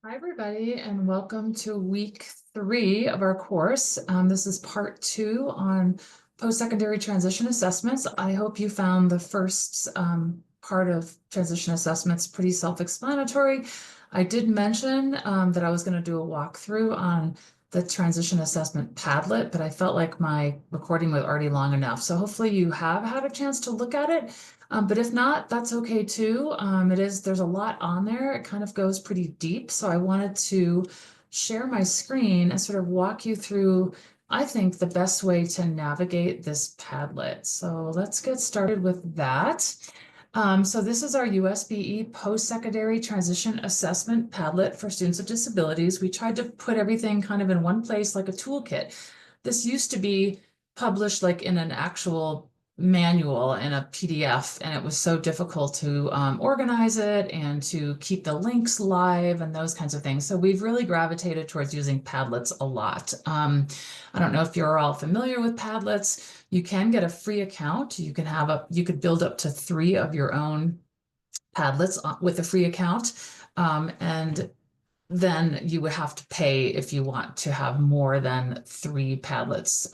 Hi, everybody, and welcome to week 3 of our course. This is part 2 on post-secondary transition assessments. I hope you found the first part of transition assessments pretty self-explanatory. I did mention that I was going to do a walkthrough on the transition assessment Padlet, but I felt like my recording was already long enough. So hopefully you have had a chance to look at it. But if not, that's okay too. There's a lot on there. It kind of goes pretty deep. So I wanted to share my screen and sort of walk you through, I think, the best way to navigate this Padlet. So let's get started with that. So this is our USBE Post-Secondary Transition Assessment Padlet for students with disabilities. We tried to put everything kind of in one place like a toolkit. This used to be published like in an actual manual in a PDF, and it was so difficult to organize it and to keep the links live and those kinds of things. So we've really gravitated towards using Padlets a lot. I don't know if you're all familiar with Padlets. You can get a free account. You could build up to 3 of your own Padlets with a free account. And then you would have to pay if you want to have more than 3 Padlets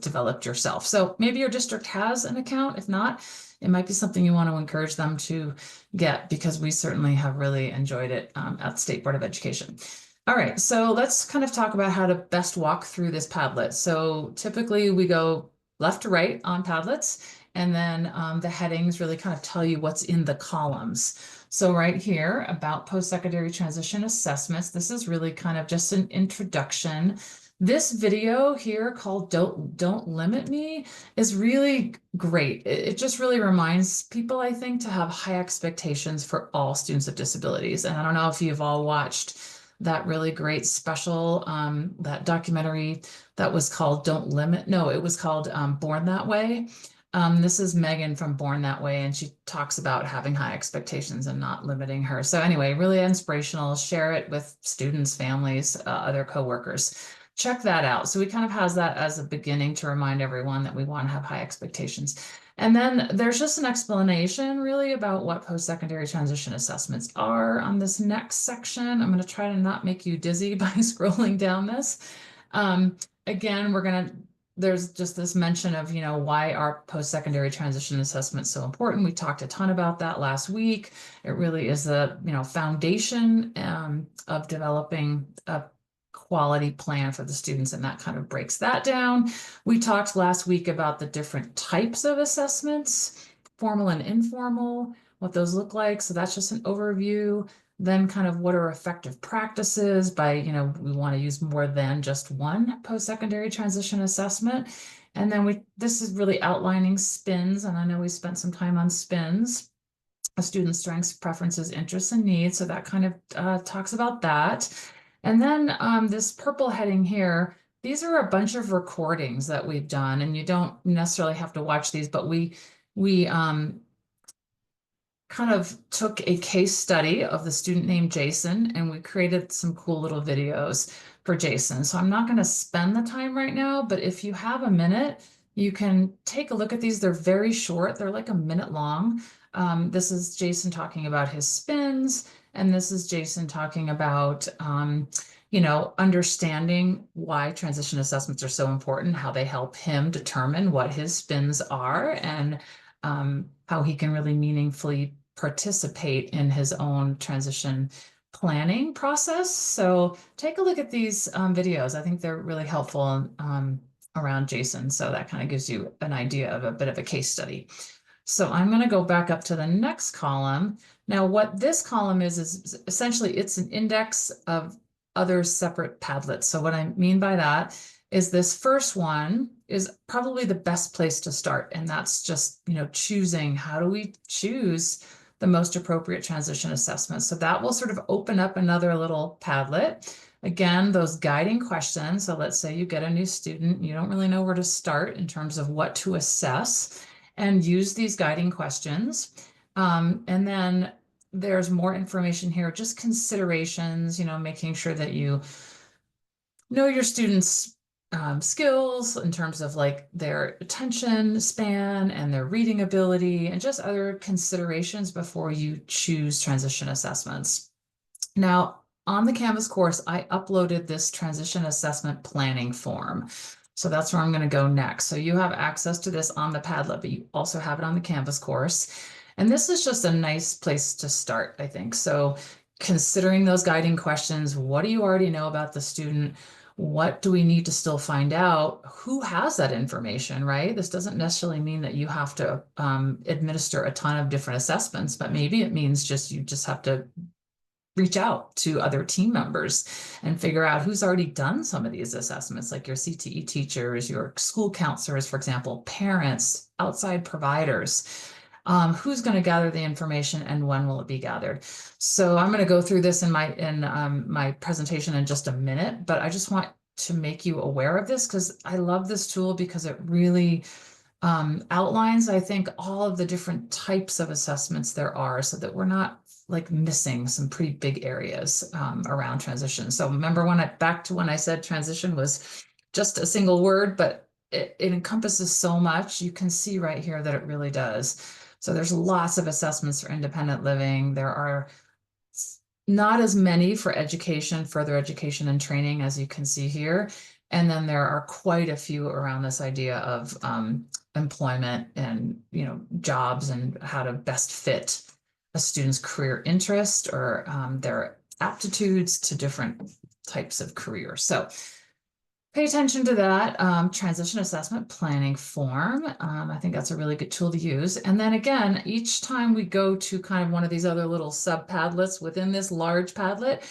developed yourself. So maybe your district has an account. If not, it might be something you want to encourage them to get, because we certainly have really enjoyed it at the State Board of Education. All right, so let's kind of talk about how to best walk through this Padlet. So typically we go left to right on Padlets, and then the headings really kind of tell you what's in the columns. So right here about post-secondary transition assessments, this is really kind of just an introduction. This video here called Don't Limit Me is really great. It just really reminds people, I think, to have high expectations for all students with disabilities. And I don't know if you've all watched that really great special, that documentary that was called Don't Limit. No, it was called Born That Way. This is Megan from Born That Way, and she talks about having high expectations and not limiting her. So anyway, really inspirational. Share it with students, families, other coworkers. Check that out. So we kind of has that as a beginning to remind everyone that we want to have high expectations. And then there's just an explanation really about what post-secondary transition assessments are on this next section. I'm going to try to not make you dizzy by scrolling down this. Again, there's just this mention of, why are post-secondary transition assessments so important. We talked a ton about that last week. It really is the, foundation of developing a quality plan for the students, and that kind of breaks that down. We talked last week about the different types of assessments, formal and informal, what those look like. So that's just an overview. Then kind of what are effective practices by, we want to use more than just one post-secondary transition assessment. And then this is really outlining SPINS. And I know we spent some time on SPINS, a student's strengths, preferences, interests, and needs. So that kind of talks about that. And then this purple heading here, these are a bunch of recordings that we've done, and you don't necessarily have to watch these, but we kind of took a case study of the student named Jason, and we created some cool little videos for Jason. So I'm not going to spend the time right now, but if you have a minute, you can take a look at these. They're very short. They're like a minute long. This is Jason talking about his spins, and this is Jason talking about, understanding why transition assessments are so important, how they help him determine what his spins are, and how he can really meaningfully participate in his own transition planning process. So take a look at these videos. I think they're really helpful around Jason. So that kind of gives you an idea of a bit of a case study. So I'm going to go back up to the next column. Now, what this column is essentially it's an index of other separate Padlets. So what I mean by that is this first one is probably the best place to start. And that's just, choosing, how do we choose the most appropriate transition assessment? So that will sort of open up another little Padlet. Again, those guiding questions. So let's say you get a new student, you don't really know where to start in terms of what to assess, and use these guiding questions. And then there's more information here, just considerations, making sure that you know your students' skills in terms of like their attention span and their reading ability, and just other considerations before you choose transition assessments. Now, on the Canvas course, I uploaded this transition assessment planning form. So that's where I'm going to go next. So you have access to this on the Padlet, but you also have it on the Canvas course. And this is just a nice place to start, I think. So considering those guiding questions, what do you already know about the student? What do we need to still find out? Who has that information, right? This doesn't necessarily mean that you have to administer a ton of different assessments, but maybe it means just you just have to reach out to other team members and figure out who's already done some of these assessments, like your CTE teachers, your school counselors, for example, parents, outside providers. Who's going to gather the information and when will it be gathered? So I'm going to go through this in my presentation in just a minute, but I just want to make you aware of this because I love this tool because it really outlines, I think, all of the different types of assessments there are so that we're not like missing some pretty big areas around transition. So remember back to when I said transition was just a single word, but it encompasses so much. You can see right here that it really does. So there's lots of assessments for independent living. There are not as many for education, further education and training, as you can see here. And then there are quite a few around this idea of employment and, jobs and how to best fit a student's career interest or their aptitudes to different types of careers. So pay attention to that transition assessment planning form. I think that's a really good tool to use. And then again, each time we go to kind of one of these other little sub Padlets within this large Padlet,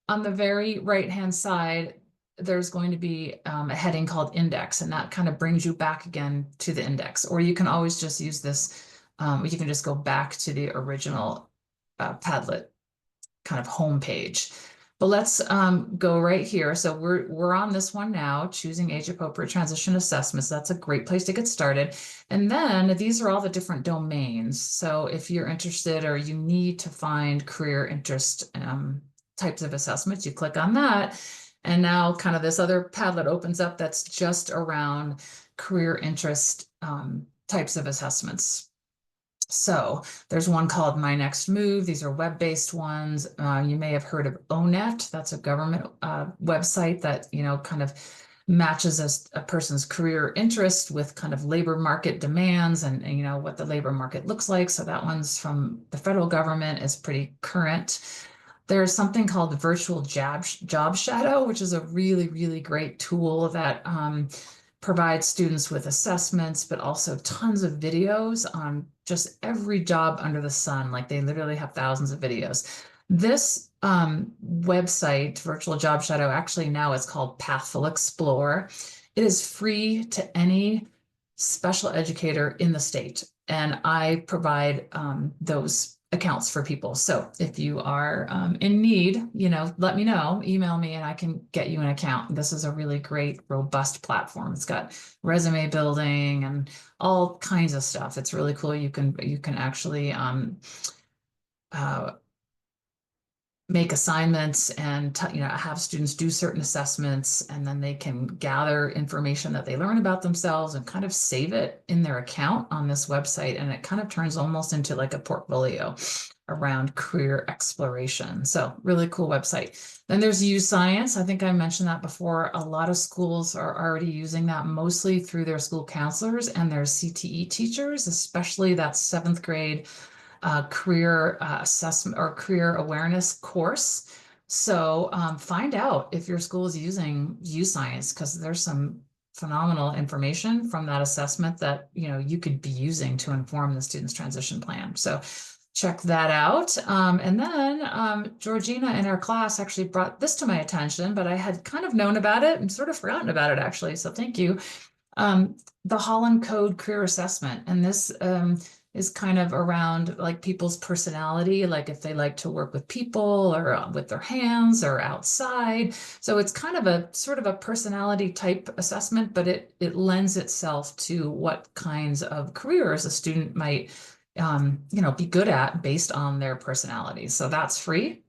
on the very right-hand side, there's going to be a heading called index, and that kind of brings you back again to the index. Or you can always just use this, you can just go back to the original Padlet kind of homepage. But let's go right here. So we're on this one now, choosing age-appropriate transition assessments. That's a great place to get started. And then these are all the different domains. So if you're interested or you need to find career interest types of assessments, you click on that. And now kind of this other Padlet opens up that's just around career interest types of assessments. So there's one called My Next Move. These are web-based ones. You may have heard of ONET. That's a government website that, kind of matches a person's career interest with kind of labor market demands and what the labor market looks like. So that one's from the federal government, is pretty current. There's something called the Virtual Job Shadow, which is a really, really great tool that provides students with assessments, but also tons of videos on just every job under the sun. Like they literally have thousands of videos. This website, Virtual Job Shadow, actually now it's called Pathful Explore. It is free to any special educator in the state. And I provide those accounts for people. So if you are in need, let me know, email me and I can get you an account. This is a really great, robust platform. It's got resume building and all kinds of stuff. It's really cool. You can actually make assignments and have students do certain assessments, and then they can gather information that they learn about themselves and kind of save it in their account on this website. And it kind of turns almost into like a portfolio around career exploration. So really cool website. Then there's UScience. I think I mentioned that before. A lot of schools are already using that, mostly through their school counselors and their CTE teachers, especially that 7th grade career assessment or career awareness course. So find out if your school is using UScience, because there's some phenomenal information from that assessment that you could be using to inform the student's transition plan. So check that out. And then Georgina in our class actually brought this to my attention, but I had kind of known about it and sort of forgotten about it actually. So thank you. The Holland Code Career Assessment. And this is kind of around like people's personality, like if they like to work with people or with their hands or outside. So it's kind of a sort of a personality type assessment, but it lends itself to what kinds of careers a student might be good at based on their personality. So that's free.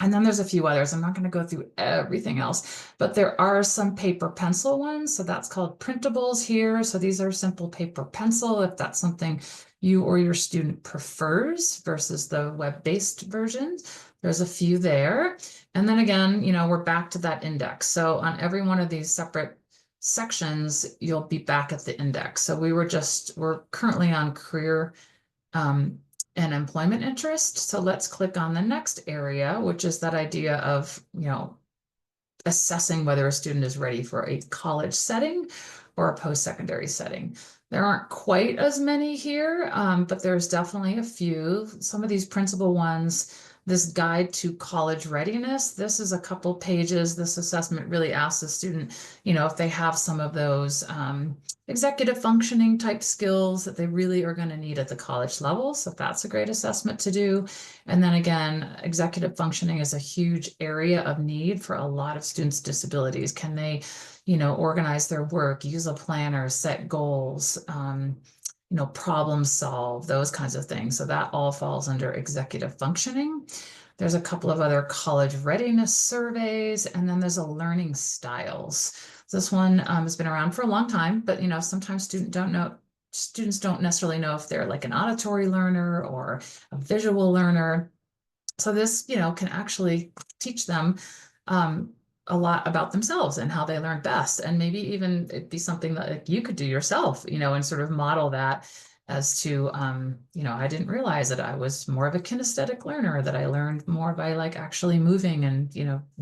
And then there's a few others. I'm not going to go through everything else, but there are some paper pencil ones. So that's called printables here. So these are simple paper pencil, if that's something you or your student prefers versus the web-based versions. There's a few there. And then again, we're back to that index. So on every one of these separate sections, you'll be back at the index. So we're currently on career and employment interest. So let's click on the next area, which is that idea of, assessing whether a student is ready for a college setting or a post-secondary setting. There aren't quite as many here, but there's definitely a few. Some of these principal ones, this guide to college readiness, this is a couple pages. This assessment really asks the student, if they have some of those executive functioning type skills that they really are going to need at the college level. So that's a great assessment to do. And then again, executive functioning is a huge area of need for a lot of students with disabilities. Can they, organize their work, use a planner, set goals, problem solve, those kinds of things. So that all falls under executive functioning. There's a couple of other college readiness surveys, and then there's a learning styles. This one has been around for a long time, but sometimes students don't necessarily know if they're like an auditory learner or a visual learner. So this, can actually teach them a lot about themselves and how they learn best. And maybe even it'd be something that you could do yourself, and sort of model that as to, I didn't realize that I was more of a kinesthetic learner, that I learned more by like actually moving and,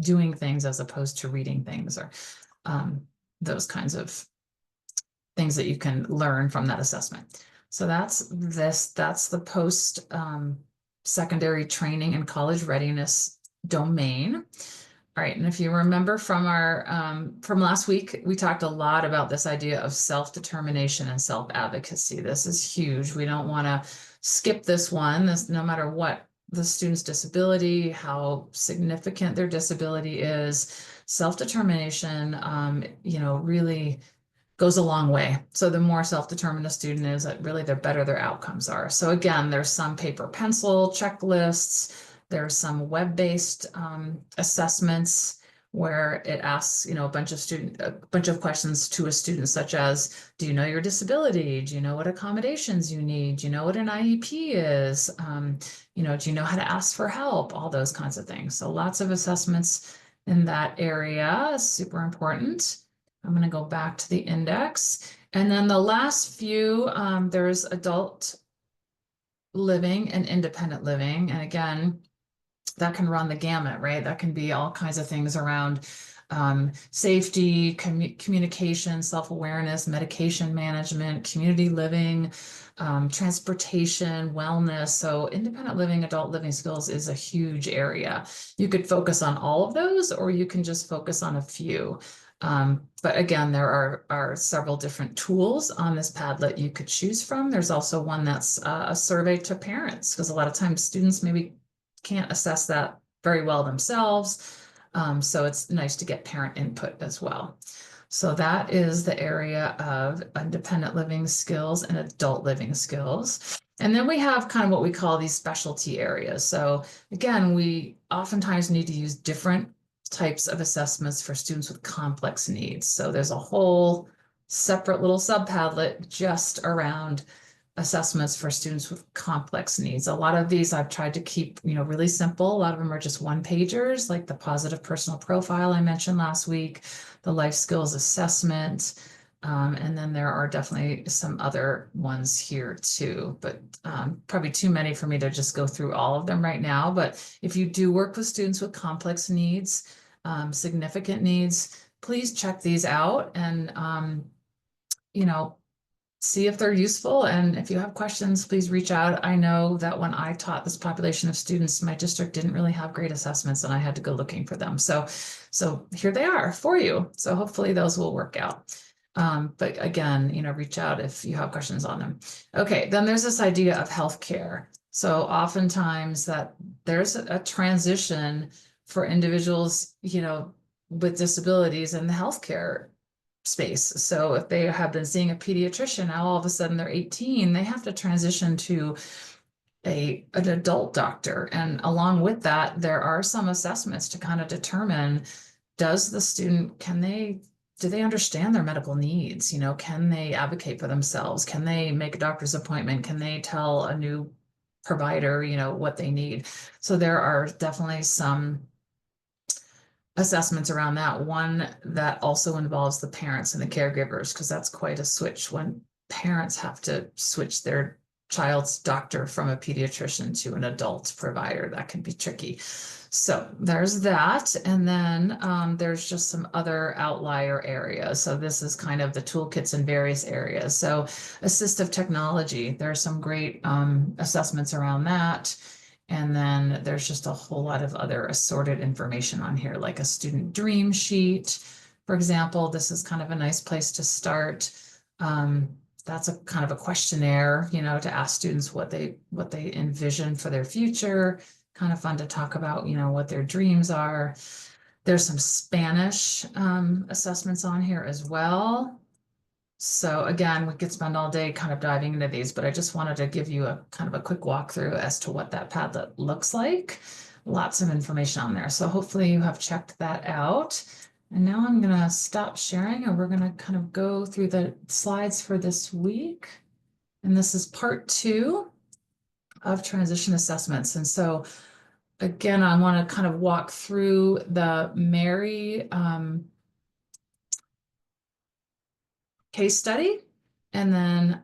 doing things as opposed to reading things, or those kinds of things that you can learn from that assessment. So that's the post secondary training and college readiness domain. All right, and if you remember from our from last week, we talked a lot about this idea of self-determination and self-advocacy. This is huge. We don't want to skip this one. This, no matter what the student's disability, how significant their disability is, self-determination, really goes a long way. So the more self-determined a student is, that really the better their outcomes are. So again, there's some paper pencil checklists. There's some web-based assessments where it asks, a bunch of questions to a student, such as, do you know your disability? Do you know what accommodations you need? Do you know what an IEP is? Do you know how to ask for help? All those kinds of things. So lots of assessments in that area is super important. I'm going to go back to the index. And then the last few, there's adult living and independent living. And again, that can run the gamut, right? That can be all kinds of things around safety, communication, self-awareness, medication management, community living, transportation, wellness. So independent living, adult living skills is a huge area. You could focus on all of those, or you can just focus on a few. But again, there are several different tools on this Padlet you could choose from. There's also one that's a survey to parents, because a lot of times students maybe can't assess that very well themselves. So it's nice to get parent input as well. So that is the area of independent living skills and adult living skills. And then we have kind of what we call these specialty areas. So again, we oftentimes need to use different types of assessments for students with complex needs. So there's a whole separate little sub-Padlet just around assessments for students with complex needs. A lot of these I've tried to keep, really simple. A lot of them are just one-pagers, like the positive personal profile I mentioned last week, the life skills assessment, and then there are definitely some other ones here too, but probably too many for me to just go through all of them right now. But if you do work with students with complex needs, significant needs, please check these out and, see if they're useful. And if you have questions, please reach out. I know that when I taught this population of students, my district didn't really have great assessments and I had to go looking for them. So here they are for you. So hopefully those will work out. But again, reach out if you have questions on them. Okay, then there's this idea of healthcare. So oftentimes that there's a transition for individuals, with disabilities in the healthcare space. So if they have been seeing a pediatrician, now all of a sudden they're 18, they have to transition to an adult doctor. And along with that, there are some assessments to kind of determine, does the student, do they understand their medical needs? Can they advocate for themselves? Can they make a doctor's appointment? Can they tell a new provider, what they need? So there are definitely some assessments around that. One that also involves the parents and the caregivers, because that's quite a switch when parents have to switch their child's doctor from a pediatrician to an adult provider. That can be tricky. So there's that. And then there's just some other outlier areas. So this is kind of the toolkits in various areas. So assistive technology, there are some great assessments around that. And then there's just a whole lot of other assorted information on here, like a student dream sheet. For example, this is kind of a nice place to start. That's a kind of a questionnaire, you know, to ask students what they envision for their future. Kind of fun to talk about, you know, what their dreams are. There's some Spanish assessments on here as well. So again, we could spend all day kind of diving into these, but I just wanted to give you a kind of a quick walkthrough as to what that Padlet looks like. Lots of information on there. So hopefully you have checked that out. And now I'm going to stop sharing and we're going to kind of go through the slides for this week. And this is part 2 of transition assessments. And so again, I want to kind of walk through the Mary case study, and then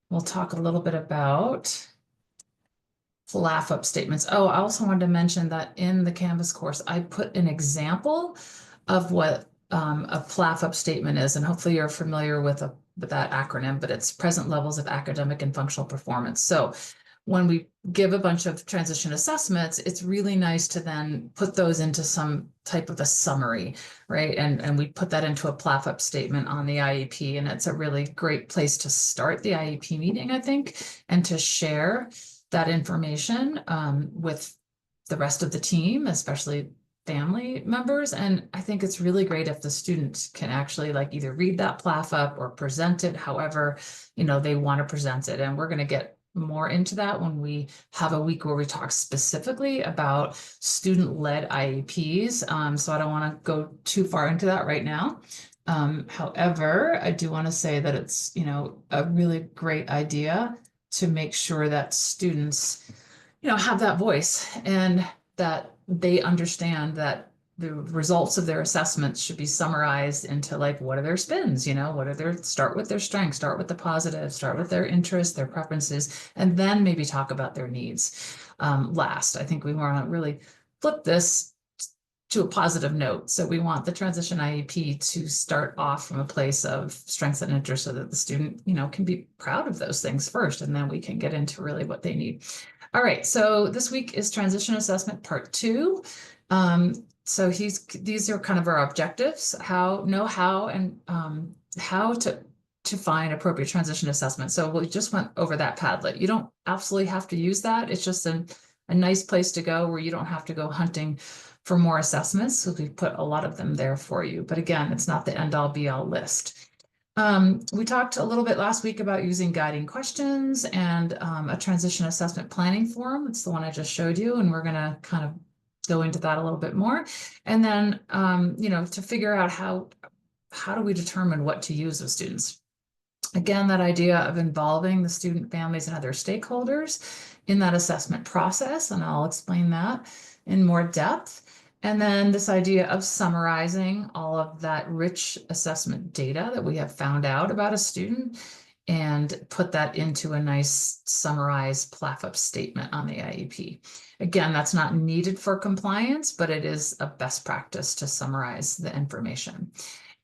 we'll talk a little bit about PLAFUP statements. Oh, I also wanted to mention that in the Canvas course, I put an example of what a PLAFUP statement is, and hopefully you're familiar with that acronym, but it's present levels of academic and functional performance. So when we give a bunch of transition assessments, it's really nice to then put those into some type of a summary, right? And we put that into a PLAFUP statement on the IEP, and it's a really great place to start the IEP meeting, I think, and to share that information with the rest of the team, especially family members. And I think it's really great if the students can actually like either read that PLAFUP or present it however, you know, they want to present it. And we're going to get more into that when we have a week where we talk specifically about student-led IEPs. So I don't want to go too far into that right now. However, I do want to say that it's, you know, a really great idea to make sure that students, you know, have that voice and that they understand that the results of their assessments should be summarized into like, what are their spins, you know, what are their, start with their strengths, start with the positive, start with their interests, their preferences, and then maybe talk about their needs last. I think we want to really flip this to a positive note. So we want the transition IEP to start off from a place of strengths and interests so that the student, you know, can be proud of those things first, and then we can get into really what they need. All right, so this week is transition assessment part 2. So these are kind of our objectives, how and how to find appropriate transition assessment. So we just went over that Padlet. You don't absolutely have to use that. It's just a nice place to go where you don't have to go hunting for more assessments. So we put a lot of them there for you. But again, it's not the end all be all list. We talked a little bit last week about using guiding questions and a transition assessment planning form. It's the one I just showed you, and we're going to kind of go into that a little bit more. And then, you know, to figure out how do we determine what to use with students? Again, that idea of involving the student families and other stakeholders in that assessment process, and I'll explain that in more depth. And then this idea of summarizing all of that rich assessment data that we have found out about a student and put that into a nice summarized PLAFUP statement on the IEP. Again, that's not needed for compliance, but it is a best practice to summarize the information.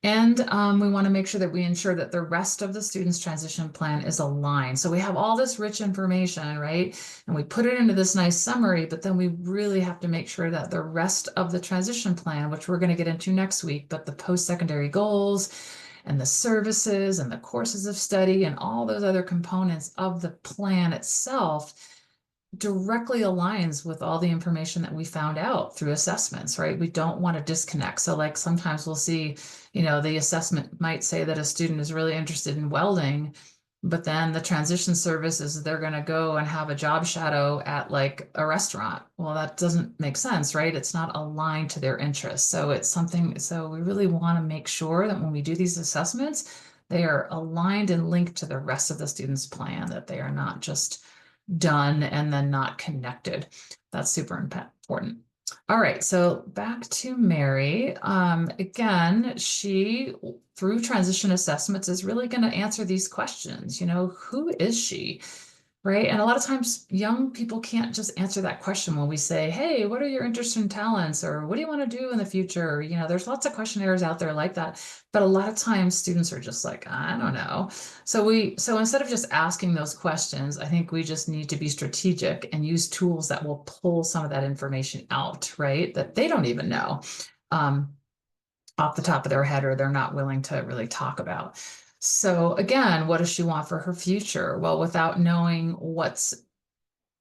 And we want to make sure that we ensure that the rest of the student's transition plan is aligned. So we have all this rich information, right? And we put it into this nice summary, but then we really have to make sure that the rest of the transition plan, which we're going to get into next week, but the post-secondary goals and the services and the courses of study and all those other components of the plan itself directly aligns with all the information that we found out through assessments, right? We don't want to disconnect. So like sometimes we'll see, you know, the assessment might say that a student is really interested in welding, but then the transition service is they're going to go and have a job shadow at like a restaurant. Well, that doesn't make sense, right? It's not aligned to their interests. So it's something, so we really want to make sure that when we do these assessments, they are aligned and linked to the rest of the student's plan, that they are not just done and then not connected. That's super important. All right, so back to Mary. Again, she, through transition assessments, is really going to answer these questions. Who is she? Right. And a lot of times young people can't just answer that question when we say, hey, what are your interests and talents? Or what do you want to do in the future? There's lots of questionnaires out there like that. But a lot of times students are just like, I don't know. So instead of just asking those questions, I think we just need to be strategic and use tools that will pull some of that information out, right? That they don't even know. Um, off the top of their head, or they're not willing to really talk about. So again, what does she want for her future? Well, without knowing what's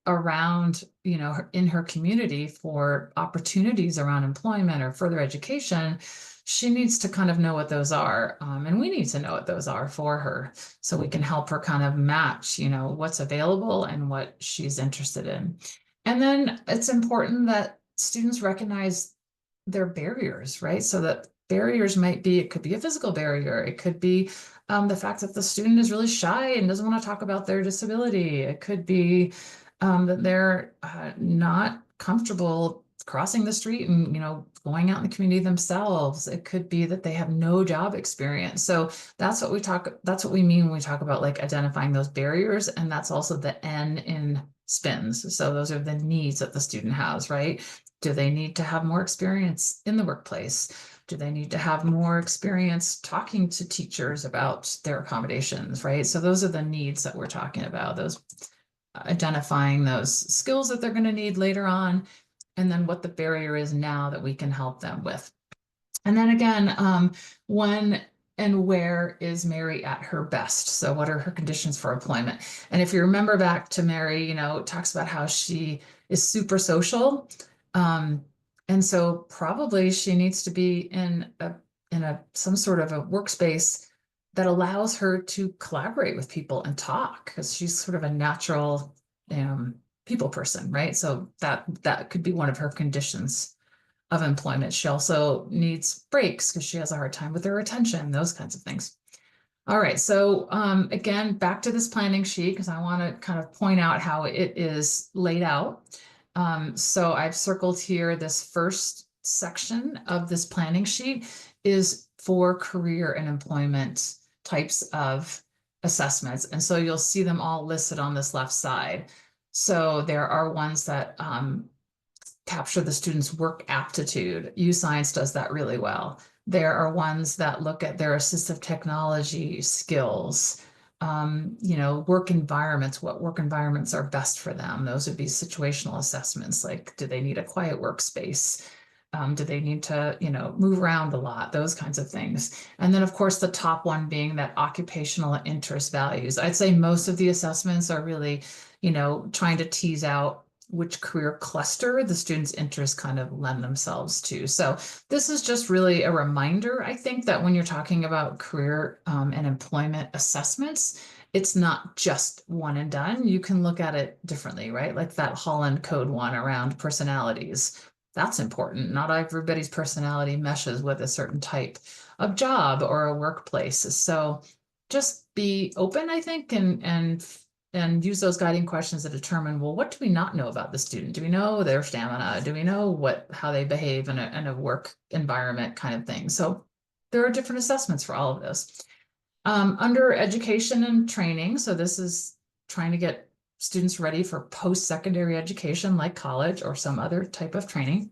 around, in her community for opportunities around employment or further education, she needs to kind of know what those are. And we need to know what those are for her so we can help her kind of match, what's available and what she's interested in. And then it's important that students recognize their barriers, right? So that barriers it could be a physical barrier. It could be the fact that the student is really shy and doesn't want to talk about their disability. It could be that they're not comfortable crossing the street and going out in the community themselves. It could be that they have no job experience. So that's what we mean when we talk about like identifying those barriers. And that's also the N in SPINS. So those are the needs that the student has, right? Do they need to have more experience in the workplace? Do they need to have more experience talking to teachers about their accommodations, right? So those are the needs that we're talking about, those identifying those skills that they're going to need later on, and then what the barrier is now that we can help them with. And then again, when and where is Mary at her best? So what are her conditions for employment? And if you remember back to Mary, it talks about how she is super social. And so probably she needs to be in some sort of a workspace that allows her to collaborate with people and talk, because she's sort of a natural people person, right? So that could be one of her conditions of employment. She also needs breaks because she has a hard time with her attention, those kinds of things. All right, so again, back to this planning sheet, because I want to kind of point out how it is laid out. So I've circled here this first section of this planning sheet is for career and employment types of assessments. And so you'll see them all listed on this left side. So there are ones that capture the student's work aptitude. U-Science does that really well. There are ones that look at their assistive technology skills, work environments, what work environments are best for them. Those would be situational assessments, like do they need a quiet workspace? Do they need to, move around a lot? Those kinds of things. And then, of course, the top one being that occupational interest values. I'd say most of the assessments are really, trying to tease out which career cluster the students' interests kind of lend themselves to. So this is just really a reminder, I think, that when you're talking about career and employment assessments, it's not just one and done. You can look at it differently, right? Like that Holland Code one around personalities. That's important. Not everybody's personality meshes with a certain type of job or a workplace. So just be open, I think, and use those guiding questions to determine, well, what do we not know about the student? Do we know their stamina? Do we know how they behave in a work environment kind of thing? So there are different assessments for all of this. Under education and training, so this is trying to get students ready for post-secondary education like college or some other type of training.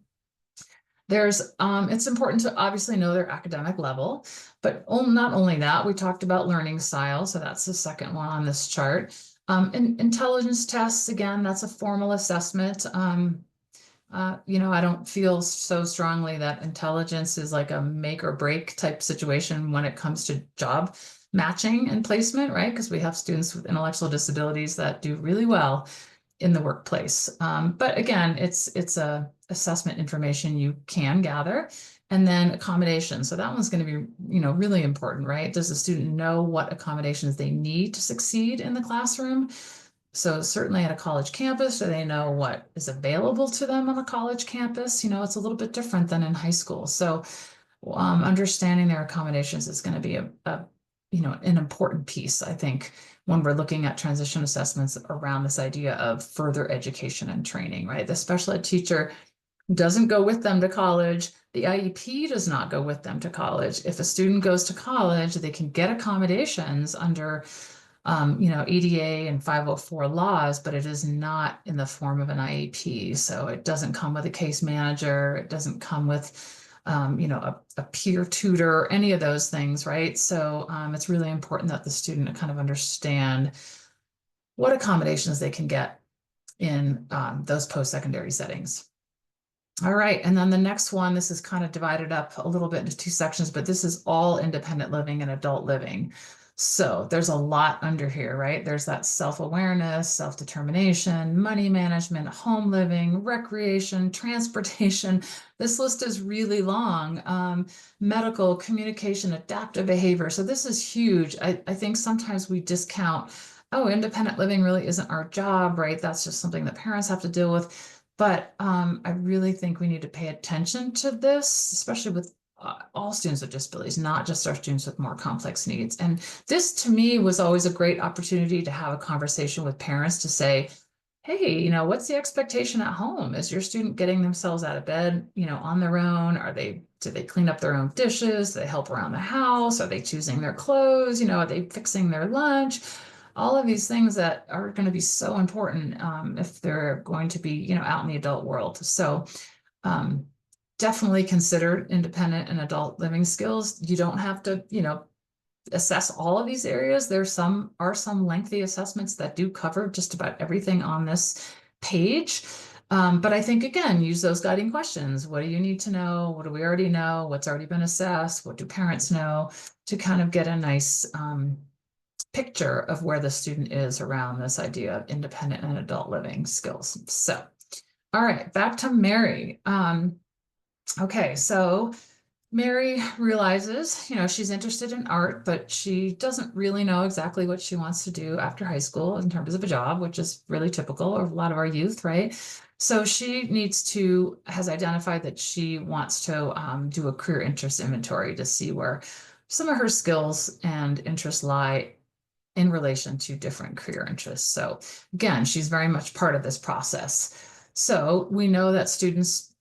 It's important to obviously know their academic level, but not only that, we talked about learning style. So that's the second one on this chart. Intelligence tests, again, that's a formal assessment. I don't feel so strongly that intelligence is like a make or break type situation when it comes to job matching and placement, right? Because we have students with intellectual disabilities that do really well in the workplace. But again, it's a assessment information you can gather. And then accommodation. So that one's going to be, really important, right? Does the student know what accommodations they need to succeed in the classroom? So certainly at a college campus, do they know what is available to them on a college campus? It's a little bit different than in high school. So understanding their accommodations is going to be an important piece, I think, when we're looking at transition assessments around this idea of further education and training, right? The special ed teacher doesn't go with them to college. The IEP does not go with them to college. If a student goes to college, they can get accommodations under ADA and 504 laws, but it is not in the form of an IEP. So it doesn't come with a case manager. It doesn't come with, a peer tutor, any of those things, right? So it's really important that the student kind of understand what accommodations they can get in those post-secondary settings. All right, and then the next one, this is kind of divided up a little bit into two sections, but this is all independent living and adult living. So there's a lot under here, right? There's that self-awareness, self-determination, money management, home living, recreation, transportation. This list is really long. Medical, communication, adaptive behavior. So this is huge. I think sometimes we discount, oh, independent living really isn't our job, right? That's just something that parents have to deal with. But I really think we need to pay attention to this, especially with all students with disabilities, not just our students with more complex needs. And this to me was always a great opportunity to have a conversation with parents to say, hey, what's the expectation at home? Is your student getting themselves out of bed, on their own? Do they clean up their own dishes? Do they help around the house? Are they choosing their clothes? Are they fixing their lunch? All of these things that are going to be so important if they're going to be, out in the adult world. So definitely consider independent and adult living skills. You don't have to, assess all of these areas. There are some lengthy assessments that do cover just about everything on this page. But I think, again, use those guiding questions. What do you need to know? What do we already know? What's already been assessed? What do parents know? To kind of get a nice picture of where the student is around this idea of independent and adult living skills. So, all right, back to Mary. Okay, so Mary realizes, she's interested in art, but she doesn't really know exactly what she wants to do after high school in terms of a job, which is really typical of a lot of our youth, right? So she has identified that she wants to do a career interest inventory to see where some of her skills and interests lie in relation to different career interests. So again, she's very much part of this process. So we know that students,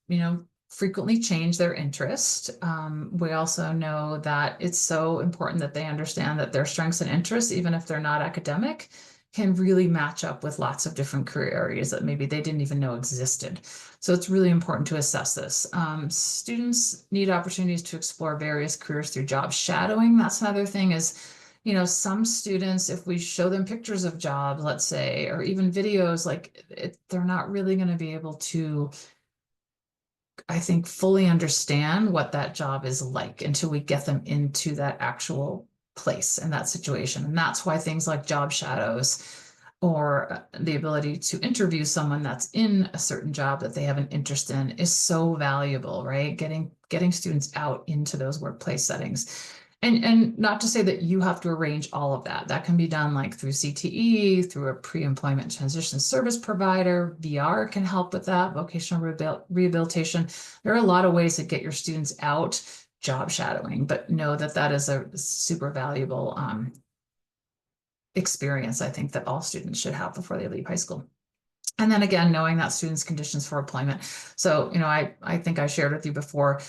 frequently change their interest. We also know that it's so important that they understand that their strengths and interests, even if they're not academic, can really match up with lots of different career areas that maybe they didn't even know existed. So it's really important to assess this. Students need opportunities to explore various careers through job shadowing. That's another thing is, some students, if we show them pictures of jobs, let's say, or even videos, they're not really going to be able to, I think, fully understand what that job is like until we get them into that actual place and that situation. And that's why things like job shadows or the ability to interview someone that's in a certain job that they have an interest in is so valuable, right? Getting students out into those workplace settings. And not to say that you have to arrange all of that. That can be done like through CTE, through a pre-employment transition service provider. VR can help with that, vocational rehabilitation. There are a lot of ways to get your students out job shadowing, but know that that is a super valuable experience, I think, that all students should have before they leave high school. And then again, knowing that students' conditions for employment. So, I think I shared with you before,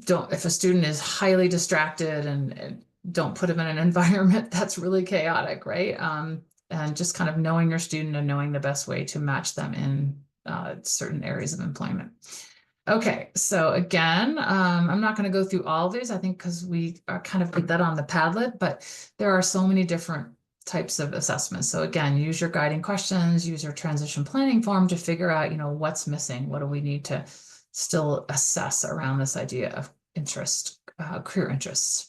if a student is highly distracted and don't put them in an environment that's really chaotic, right? And just kind of knowing your student and knowing the best way to match them in certain areas of employment. Okay, so again, I'm not going to go through all of these, I think, because we kind of put that on the Padlet, but there are so many different types of assessments. So again, use your guiding questions, use your transition planning form to figure out, what's missing, what do we need to still assess around this idea of interest, career interests.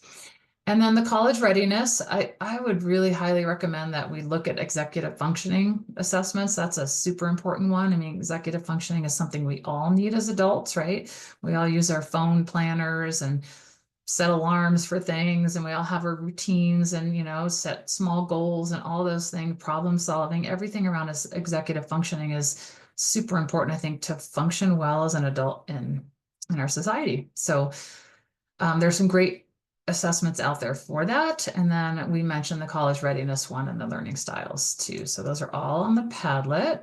And then the college readiness, I would really highly recommend that we look at executive functioning assessments. That's a super important one. I mean, executive functioning is something we all need as adults, right? We all use our phone planners and set alarms for things, and we all have our routines and, set small goals and all those things, problem solving, everything around us. Executive functioning is super important, I think, to function well as an adult in our society. So there's some great assessments out there for that. And then we mentioned the college readiness one and the learning styles too. So those are all on the Padlet.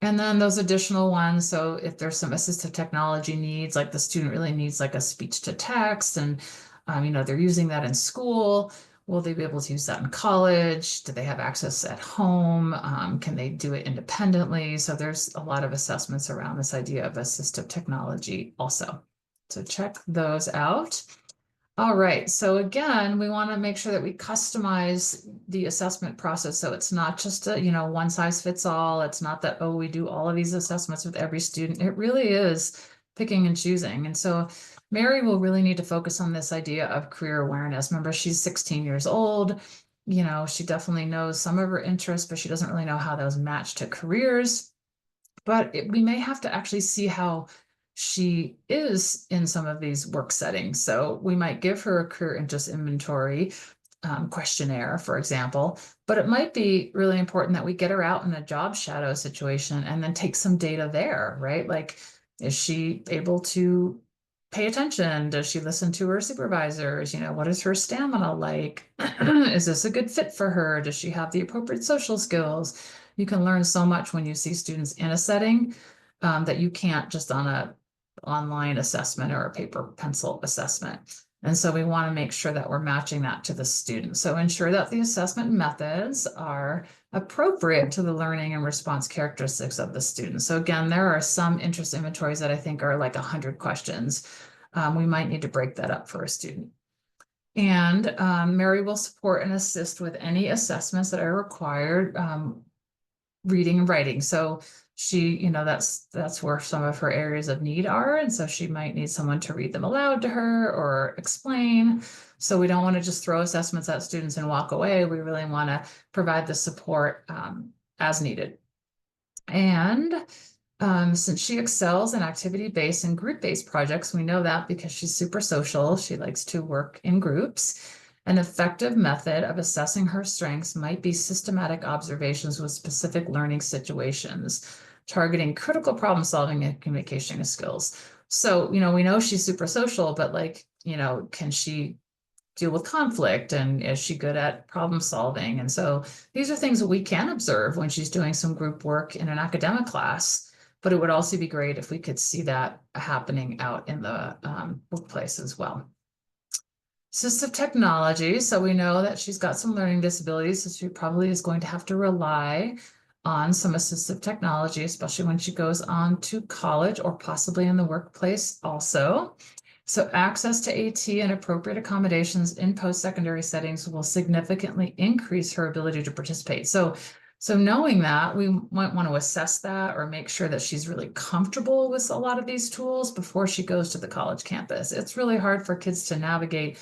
And then those additional ones, so if there's some assistive technology needs, like the student really needs like a speech to text and, they're using that in school, will they be able to use that in college? Do they have access at home? Can they do it independently? So there's a lot of assessments around this idea of assistive technology also. So check those out. All right, so again, we want to make sure that we customize the assessment process. So it's not just a, one size fits all. It's not that, oh, we do all of these assessments with every student. It really is picking and choosing. And so Mary will really need to focus on this idea of career awareness. Remember, she's 16 years old. She definitely knows some of her interests, but she doesn't really know how those match to careers. But we may have to actually see how she is in some of these work settings. So we might give her a career interest inventory questionnaire, for example, but it might be really important that we get her out in a job shadow situation and then take some data there, right? Like, is she able to pay attention? Does she listen to her supervisors? What is her stamina like? Is this a good fit for her? Does she have the appropriate social skills? You can learn so much when you see students in a setting that you can't just on a online assessment or a paper pencil assessment. And so we want to make sure that we're matching that to the student. So ensure that the assessment methods are appropriate to the learning and response characteristics of the student. So again, there are some interest inventories that I think are like 100 questions. We might need to break that up for a student. And Mary will support and assist with any assessments that are required, reading and writing. So she, that's where some of her areas of need are. And so she might need someone to read them aloud to her or explain. So we don't want to just throw assessments at students and walk away. We really want to provide the support as needed. And since she excels in activity-based and group-based projects, we know that because she's super social, she likes to work in groups. An effective method of assessing her strengths might be systematic observations with specific learning situations, targeting critical problem solving and communication skills. So, we know she's super social, but can she deal with conflict, and is she good at problem solving? And so these are things that we can observe when she's doing some group work in an academic class, but it would also be great if we could see that happening out in the workplace as well. Assistive technology. So we know that she's got some learning disabilities, so she probably is going to have to rely on some assistive technology, especially when she goes on to college or possibly in the workplace also. So access to AT and appropriate accommodations in post-secondary settings will significantly increase her ability to participate. So knowing that, we might want to assess that or make sure that she's really comfortable with a lot of these tools before she goes to the college campus. It's really hard for kids to navigate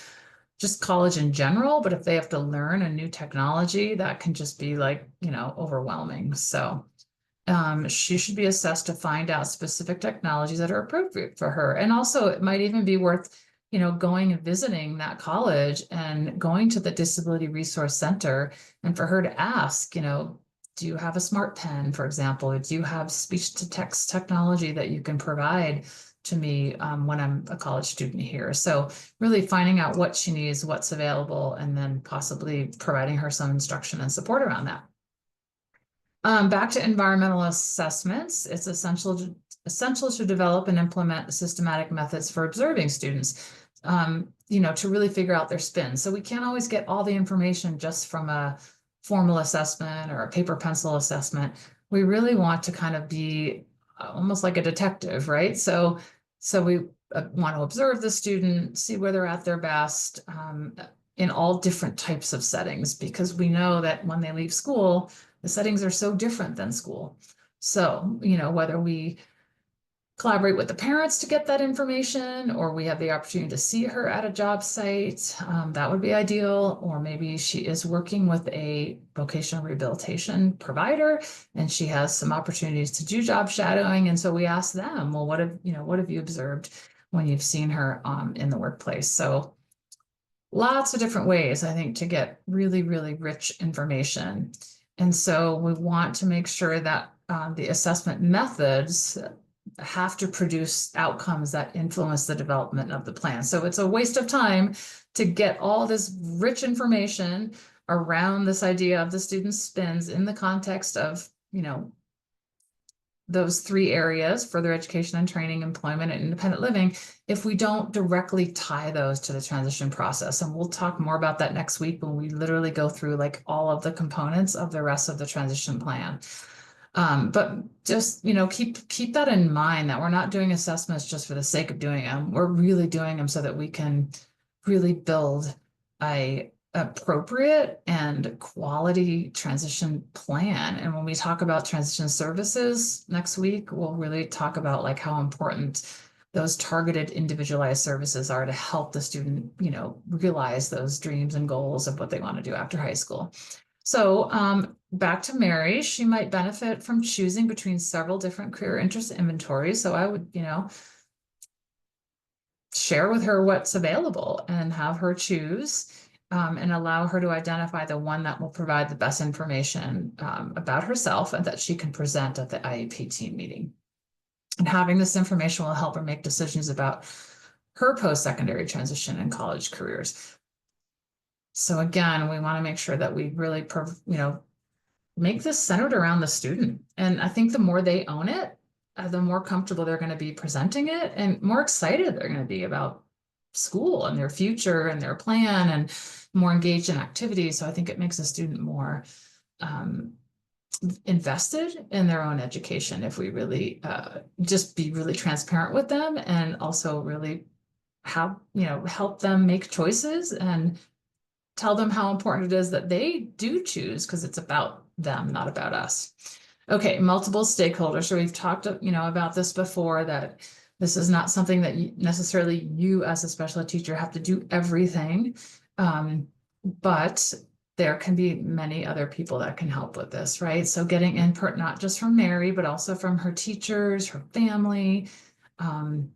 just college in general, but if they have to learn a new technology, that can just be overwhelming. So she should be assessed to find out specific technologies that are appropriate for her. And also it might even be worth, going and visiting that college and going to the Disability Resource Center and for her to ask, do you have a smart pen, for example? Do you have speech to text technology that you can provide to me when I'm a college student here? So really finding out what she needs, what's available, and then possibly providing her some instruction and support around that. Back to environmental assessments, it's essential to develop and implement systematic methods for observing students, to really figure out their spin. So we can't always get all the information just from a formal assessment or a paper pencil assessment. We really want to kind of be almost like a detective, right? So we want to observe the student, see where they're at their best in all different types of settings, because we know that when they leave school, the settings are so different than school. So, whether we collaborate with the parents to get that information, or we have the opportunity to see her at a job site, that would be ideal. Or maybe she is working with a vocational rehabilitation provider and she has some opportunities to do job shadowing. And so we ask them, well, what have you observed when you've seen her in the workplace? So lots of different ways, I think, to get really, really rich information. And so we want to make sure that the assessment methods have to produce outcomes that influence the development of the plan. So it's a waste of time to get all this rich information around this idea of the student's spins in the context of, those three areas, further education and training, employment, and independent living, if we don't directly tie those to the transition process. And we'll talk more about that next week when we literally go through like all of the components of the rest of the transition plan. But just, keep that in mind, that we're not doing assessments just for the sake of doing them. We're really doing them so that we can really build a appropriate and quality transition plan. And when we talk about transition services next week, we'll really talk about like how important those targeted individualized services are to help the student, realize those dreams and goals of what they want to do after high school. So back to Mary, she might benefit from choosing between several different career interest inventories. So I would, share with her what's available and have her choose and allow her to identify the one that will provide the best information about herself and that she can present at the IEP team meeting. And having this information will help her make decisions about her post-secondary transition and college careers. So again, we want to make sure that we really, make this centered around the student. And I think the more they own it, the more comfortable they're going to be presenting it and more excited they're going to be about school and their future and their plan and more engaged in activities. So I think it makes a student more invested in their own education if we really just be really transparent with them and also really have, help them make choices and tell them how important it is that they do choose, because it's about them, not about us. Okay, multiple stakeholders. So we've talked, about this before, that this is not something that necessarily you as a special ed teacher have to do everything, but there can be many other people that can help with this, right? So getting input not just from Mary, but also from her teachers, her family, and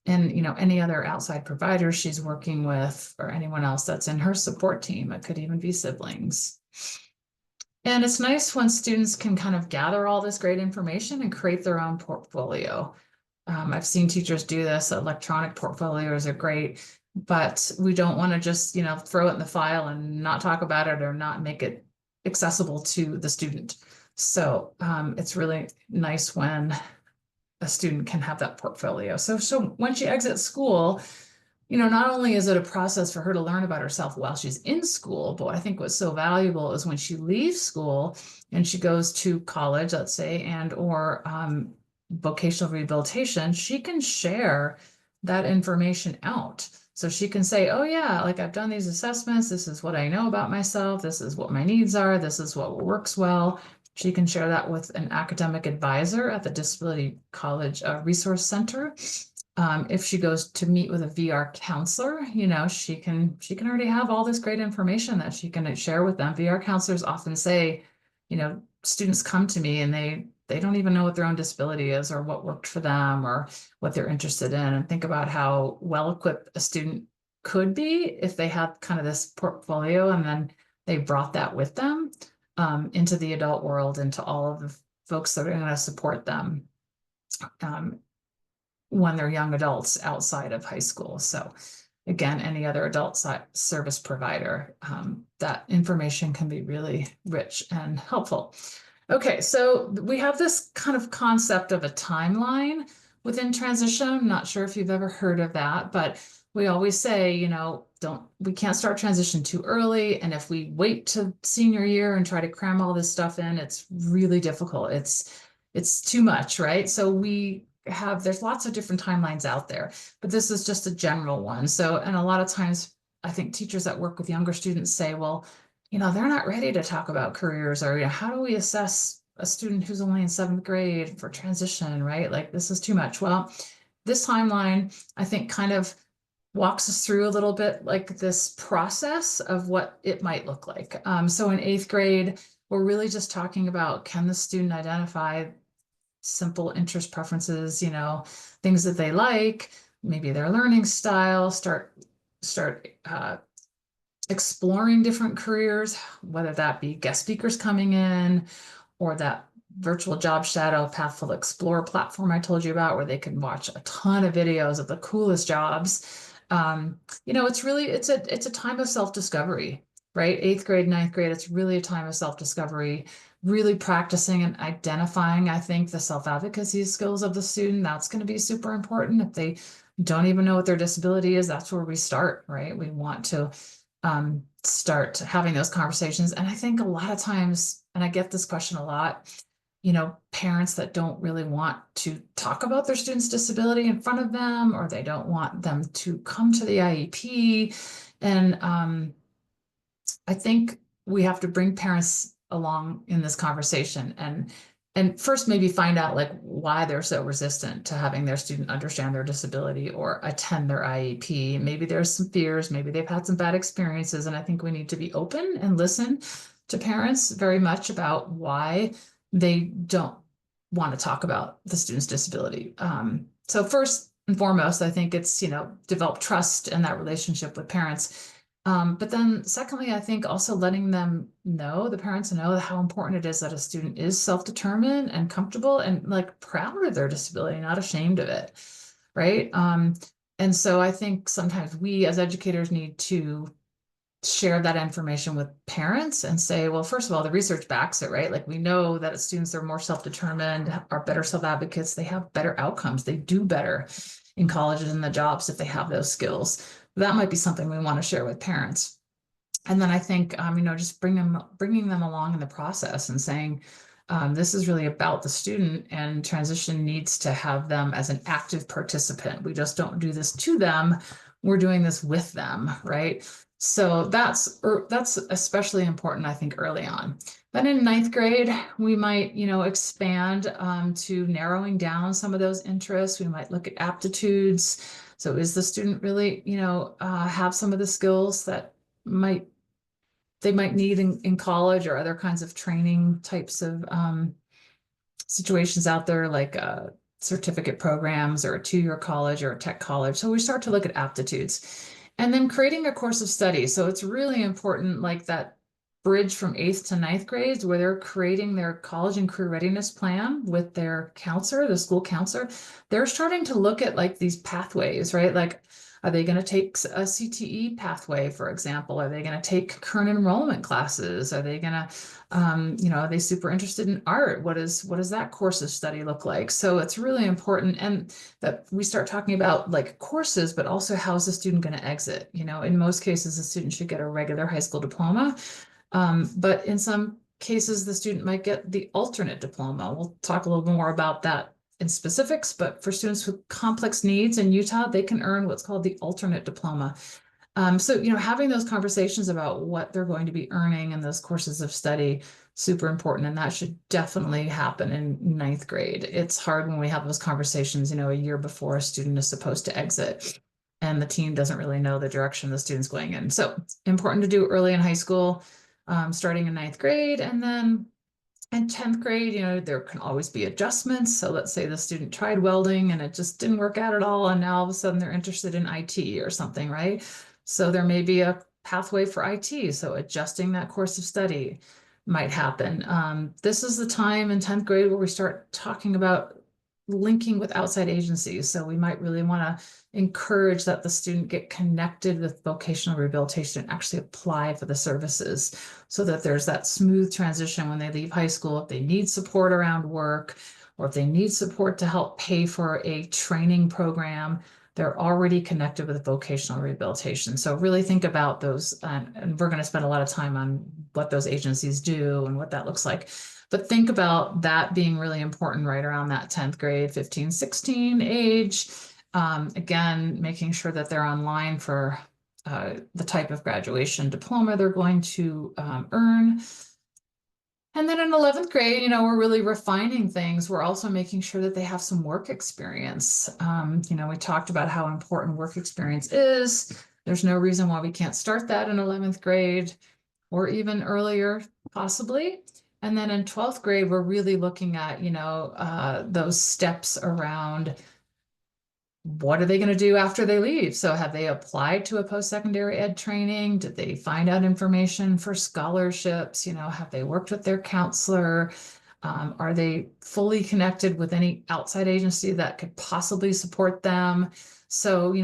any other outside providers she's working with, or anyone else that's in her support team. It could even be siblings. And it's nice when students can kind of gather all this great information and create their own portfolio. I've seen teachers do this. Electronic portfolios are great, but we don't want to just, throw it in the file and not talk about it or not make it accessible to the student. So it's really nice when a student can have that portfolio. So when she exits school, not only is it a process for her to learn about herself while she's in school, but I think what's so valuable is when she leaves school and she goes to college, let's say, and or vocational rehabilitation, she can share that information out. So she can say, oh yeah, like I've done these assessments. This is what I know about myself. This is what my needs are. This is what works well. She can share that with an academic advisor at the Disability College Resource Center. If she goes to meet with a VR counselor, she can already have all this great information that she can share with them. VR counselors often say, students come to me and they don't even know what their own disability is or what worked for them or what they're interested in. And think about how well equipped a student could be if they had kind of this portfolio and then they brought that with them into the adult world, into all of the folks that are going to support them when they're young adults outside of high school. So again, any other adult service provider, that information can be really rich and helpful. Okay, so we have this kind of concept of a timeline within transition. I'm not sure if you've ever heard of that, but we always say, we can't start transition too early. And if we wait to senior year and try to cram all this stuff in, it's really difficult. It's too much, right? So there's lots of different timelines out there, but this is just a general one. So, and a lot of times I think teachers that work with younger students say, well, they're not ready to talk about careers, or, how do we assess a student who's only in 7th grade for transition, right? Like this is too much. Well, this timeline, I think, kind of walks us through a little bit like this process of what it might look like. So in 8th grade, we're really just talking about, can the student identify simple interest preferences, things that they like, maybe their learning style, start exploring different careers, whether that be guest speakers coming in or that virtual job shadow Pathful Explorer platform I told you about, where they can watch a ton of videos of the coolest jobs. It's a time of self-discovery right? 8th grade, 9th grade, it's really a time of self-discovery, really practicing and identifying, I think, the self-advocacy skills of the student. That's going to be super important. If they don't even know what their disability is, that's where we start, right? We want to start having those conversations. And I think a lot of times, and I get this question a lot, parents that don't really want to talk about their student's disability in front of them, or they don't want them to come to the IEP. And I think we have to bring parents along in this conversation and first maybe find out like why they're so resistant to having their student understand their disability or attend their IEP. Maybe there's some fears, maybe they've had some bad experiences, and I think we need to be open and listen to parents very much about why they don't want to talk about the student's disability. So first and foremost, I think it's, develop trust in that relationship with parents. But then secondly, I think also letting them know, the parents know how important it is that a student is self-determined and comfortable and like proud of their disability, not ashamed of it, right? And so I think sometimes we as educators need to share that information with parents and say, well, first of all, the research backs it, right? Like we know that students are more self-determined, are better self-advocates, they have better outcomes, they do better in colleges and the jobs if they have those skills. That might be something we want to share with parents. And then I think, just bringing them along in the process and saying, this is really about the student, and transition needs to have them as an active participant. We just don't do this to them. We're doing this with them, right? So that's especially important, I think, early on. Then in 9th grade, we might, expand to narrowing down some of those interests. We might look at aptitudes. So is the student really, have some of the skills that they might need in college or other kinds of training types of situations out there, like certificate programs or a 2-year college or a tech college. So we start to look at aptitudes. And then creating a course of study. So it's really important, like that bridge from 8th to 9th grades, where they're creating their college and career readiness plan with their counselor, the school counselor. They're starting to look at like these pathways, right? Like, are they going to take a CTE pathway, for example? Are they going to take current enrollment classes? Are they going to, are they super interested in art? What does that course of study look like? So it's really important, and that we start talking about like courses, but also how's the student going to exit? In most cases, the student should get a regular high school diploma. But in some cases, the student might get the alternate diploma. We'll talk a little bit more about that in specifics, but for students with complex needs in Utah, they can earn what's called the alternate diploma. So, having those conversations about what they're going to be earning in those courses of study, super important. And that should definitely happen in 9th grade. It's hard when we have those conversations, a year before a student is supposed to exit and the team doesn't really know the direction the student's going in. So important to do early in high school, starting in 9th grade. And then in 10th grade, there can always be adjustments. So let's say the student tried welding and it just didn't work out at all. And now all of a sudden they're interested in IT or something, right? So there may be a pathway for IT. So adjusting that course of study might happen. This is the time in 10th grade where we start talking about linking with outside agencies. So we might really want to encourage that the student get connected with vocational rehabilitation and actually apply for the services, so that there's that smooth transition when they leave high school. If they need support around work, or if they need support to help pay for a training program, they're already connected with vocational rehabilitation. So really think about those, and we're going to spend a lot of time on what those agencies do and what that looks like. But think about that being really important right around that 10th grade, 15, 16 age. Again, making sure that they're online for the type of graduation diploma they're going to earn. And then in 11th grade, we're really refining things. We're also making sure that they have some work experience. We talked about how important work experience is. There's no reason why we can't start that in 11th grade or even earlier, possibly. And then in 12th grade, we're really looking at, those steps around what are they going to do after they leave? So have they applied to a post-secondary ed training? Did they find out information for scholarships? Have they worked with their counselor? Are they fully connected with any outside agency that could possibly support them? So,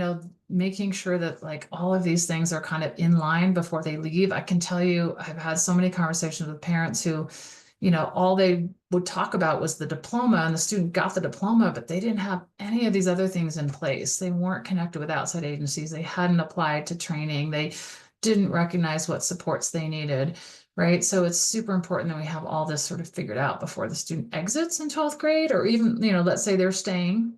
making sure that like all of these things are kind of in line before they leave. I can tell you, I've had so many conversations with parents who, all they would talk about was the diploma, and the student got the diploma, but they didn't have any of these other things in place. They weren't connected with outside agencies. They hadn't applied to training. They didn't recognize what supports they needed, right? So it's super important that we have all this sort of figured out before the student exits in 12th grade, or even, let's say they're staying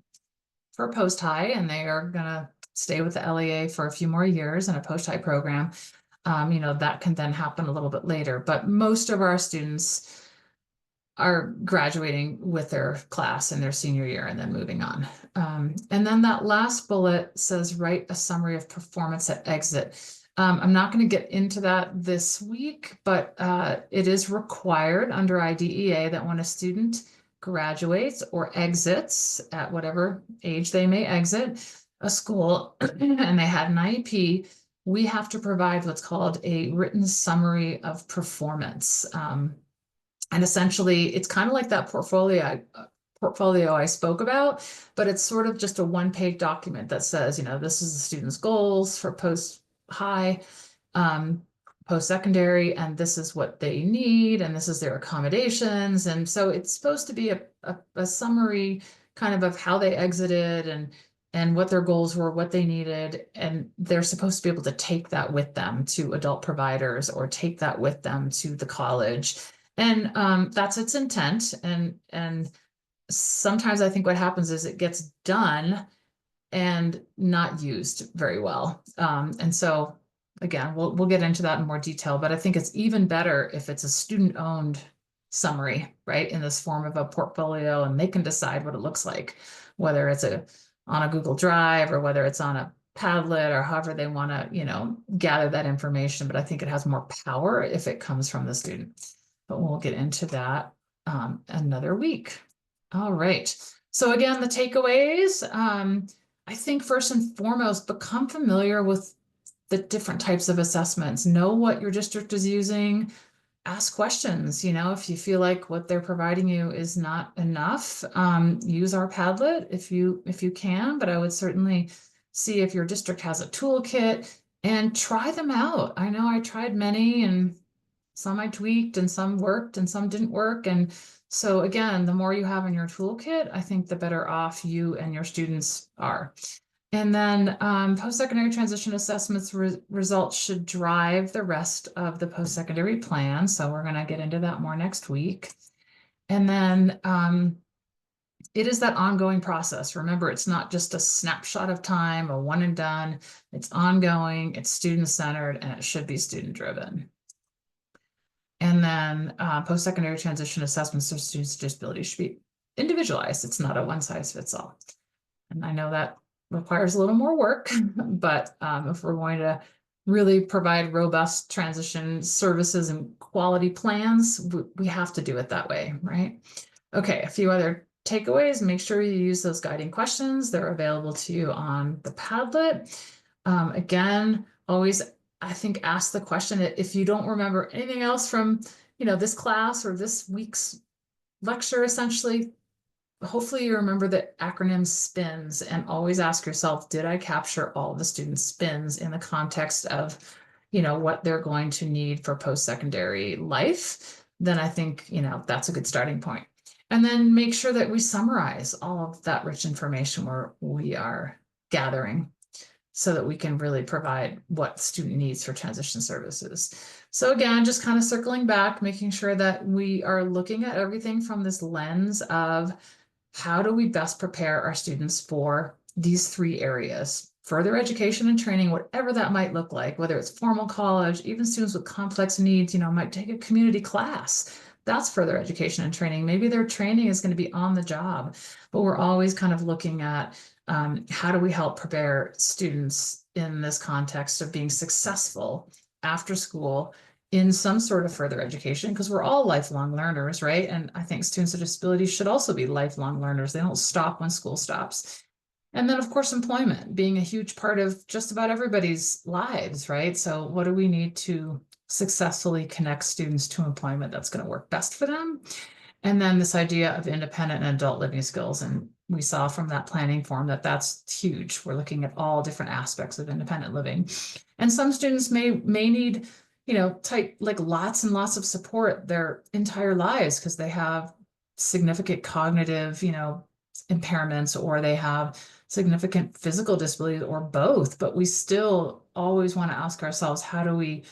for post-high and they are going to stay with the LEA for a few more years in a post-high program. That can then happen a little bit later, but most of our students are graduating with their class in their senior year and then moving on. And then that last bullet says, write a summary of performance at exit. I'm not going to get into that this week, but it is required under IDEA that when a student graduates or exits at whatever age they may exit a school and they had an IEP, we have to provide what's called a written summary of performance. And essentially, it's kind of like that portfolio I spoke about, but it's sort of just a one-page document that says, this is the student's goals for post-high, post-secondary, and this is what they need, and this is their accommodations. And so it's supposed to be a summary kind of how they exited and what their goals were, what they needed, and they're supposed to be able to take that with them to adult providers or take that with them to the college. And that's its intent. And sometimes I think what happens is it gets done and not used very well. And so again, we'll get into that in more detail, but I think it's even better if it's a student-owned summary, right, in this form of a portfolio, and they can decide what it looks like, whether it's on a Google Drive or whether it's on a Padlet or however they want to, gather that information. But I think it has more power if it comes from the student. But we'll get into that another week. All right. So again, the takeaways, I think first and foremost, become familiar with the different types of assessments. Know what your district is using. Ask questions. If you feel like what they're providing you is not enough, use our Padlet if you can. But I would certainly see if your district has a toolkit and try them out. I know I tried many, and some I tweaked and some worked and some didn't work. And so again, the more you have in your toolkit, I think the better off you and your students are. And then post-secondary transition assessments results should drive the rest of the post-secondary plan. So we're going to get into that more next week. And then it is that ongoing process. Remember, it's not just a snapshot of time, a one and done. It's ongoing, it's student-centered, and it should be student-driven. And then post-secondary transition assessments of students with disabilities should be individualized. It's not a one-size-fits-all. And I know that requires a little more work, but if we're going to really provide robust transition services and quality plans, we have to do it that way, right? Okay, a few other takeaways. Make sure you use those guiding questions. They're available to you on the Padlet. Again, always, I think, ask the question if you don't remember anything else from, this class or this week's lecture, essentially. Hopefully you remember the acronym SPINS, and always ask yourself, did I capture all the students' SPINS in the context of, what they're going to need for post-secondary life? Then I think, that's a good starting point. And then make sure that we summarize all of that rich information we are gathering so that we can really provide what the student needs for transition services. So again, just kind of circling back, making sure that we are looking at everything from this lens of how do we best prepare our students for these three areas: further education and training, whatever that might look like, whether it's formal college, even students with complex needs, might take a community class. That's further education and training. Maybe their training is going to be on the job, but we're always kind of looking at how do we help prepare students in this context of being successful after school in some sort of further education, because we're all lifelong learners, right? And I think students with disabilities should also be lifelong learners. They don't stop when school stops. And then, of course, employment being a huge part of just about everybody's lives, right? So what do we need to successfully connect students to employment that's going to work best for them? And then this idea of independent and adult living skills. And we saw from that planning form that that's huge. We're looking at all different aspects of independent living. And some students may need, like lots and lots of support their entire lives because they have significant cognitive, impairments, or they have significant physical disabilities, or both. But we still always want to ask ourselves, how do we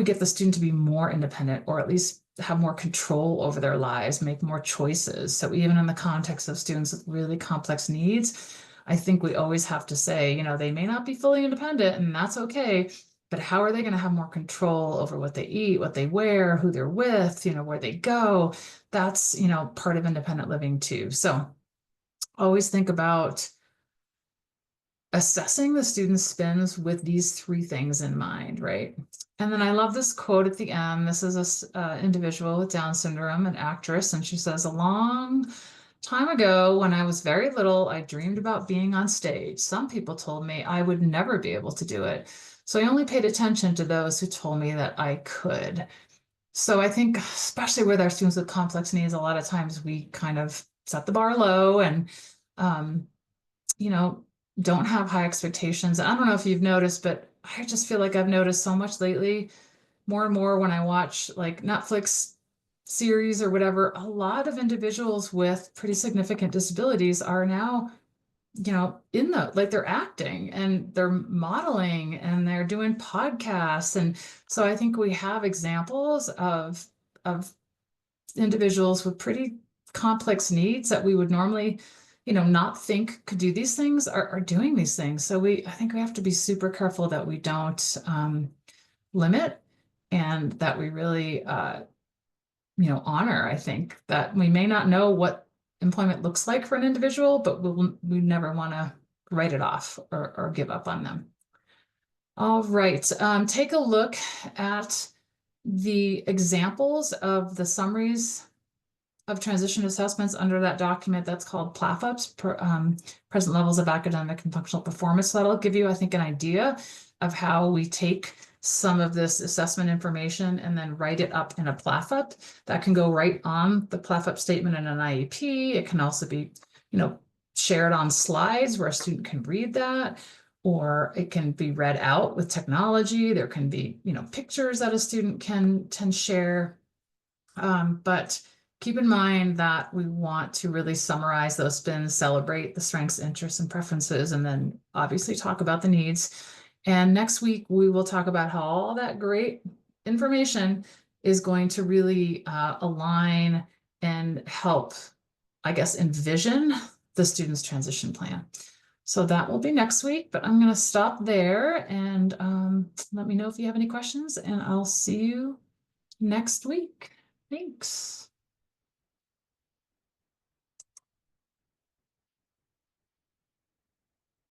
get the student to be more independent, or at least have more control over their lives, make more choices? So even in the context of students with really complex needs, I think we always have to say, they may not be fully independent, and that's okay, but how are they going to have more control over what they eat, what they wear, who they're with, where they go? That's, part of independent living too. So always think about assessing the student's spins with these three things in mind, right? And then I love this quote at the end. This is a individual with Down syndrome, an actress, and she says, "A long time ago, when I was very little, I dreamed about being on stage. Some people told me I would never be able to do it. So I only paid attention to those who told me that I could." So I think, especially with our students with complex needs, a lot of times we kind of set the bar low and, you know, don't have high expectations. I don't know if you've noticed, but I just feel like I've noticed so much lately, more and more when I watch like Netflix series or whatever, a lot of individuals with pretty significant disabilities are now, like they're acting and they're modeling and they're doing podcasts. And so I think we have examples of individuals with pretty complex needs that we would normally, not think could do these things, are doing these things. So I think we have to be super careful that we don't limit, and that we really, honor. I think that we may not know what employment looks like for an individual, but we never want to write it off or give up on them. All right, take a look at the examples of the summaries of transition assessments under that document that's called PLAFUPs, present levels of academic and functional performance. So that'll give you, I think, an idea of how we take some of this assessment information and then write it up in a PLAFUP that can go right on the PLAFUP statement in an IEP. It can also be, shared on slides where a student can read that, or it can be read out with technology. There can be, pictures that a student can share. But keep in mind that we want to really summarize those spins, celebrate the strengths, interests, and preferences, and then obviously talk about the needs. And next week, we will talk about how all that great information is going to really align and help, I guess, envision the student's transition plan. So that will be next week, but I'm going to stop there, and let me know if you have any questions, and I'll see you next week. Thanks.